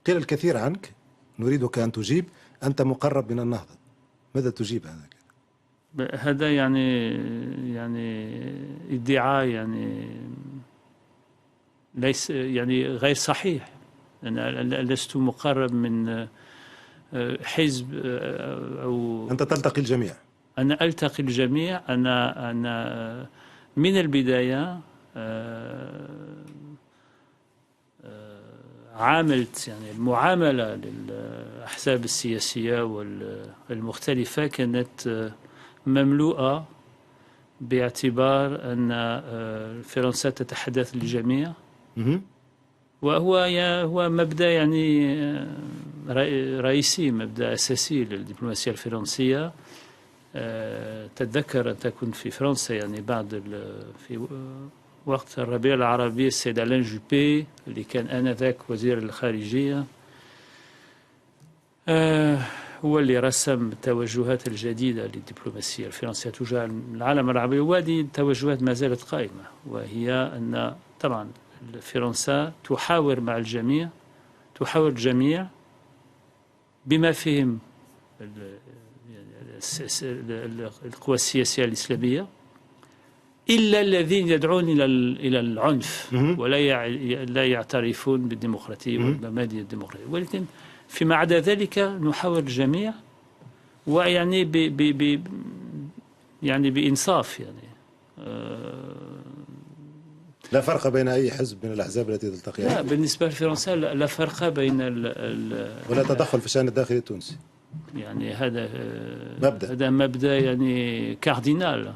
قيل الكثير عنك، نريدك أن تجيب. أنت مقرب من النهضة، ماذا تجيب هذا؟ هذا يعني ادعاء ليس غير صحيح. أنا لست مقرب من حزب أو أنت تلتقي الجميع. أنا ألتقي الجميع. أنا من البداية عاملت المعاملة للأحزاب السياسية والمختلفة كانت مملوءة باعتبار أن فرنسا تتحدث للجميع، وهو مبدأ رئيسي، مبدأ أساسي للدبلوماسية الفرنسية. تتذكر أن كنت في فرنسا في وقت الربيع العربي، السيد ألان جوبي اللي كان آنذاك وزير الخارجية هو اللي رسم التوجهات الجديدة للدبلوماسية الفرنسية تجاه العالم العربي، وهذه التوجهات ما زالت قائمة، وهي أن طبعا فرنسا تحاور مع الجميع، تحاور الجميع بما فيهم القوى السياسية الإسلامية، إلا الذين يدعون إلى العنف ولا لا يعترفون بالديمقراطية والمبادئ الديمقراطية. ولكن فيما عدا ذلك نحاور الجميع، بإنصاف. لا فرق بين أي حزب من الأحزاب التي تلتقي. لا، بالنسبة لفرنسا لا فرق بين ولا تدخل في الشأن الداخلي التونسي. هذا مبدأ كاردينال.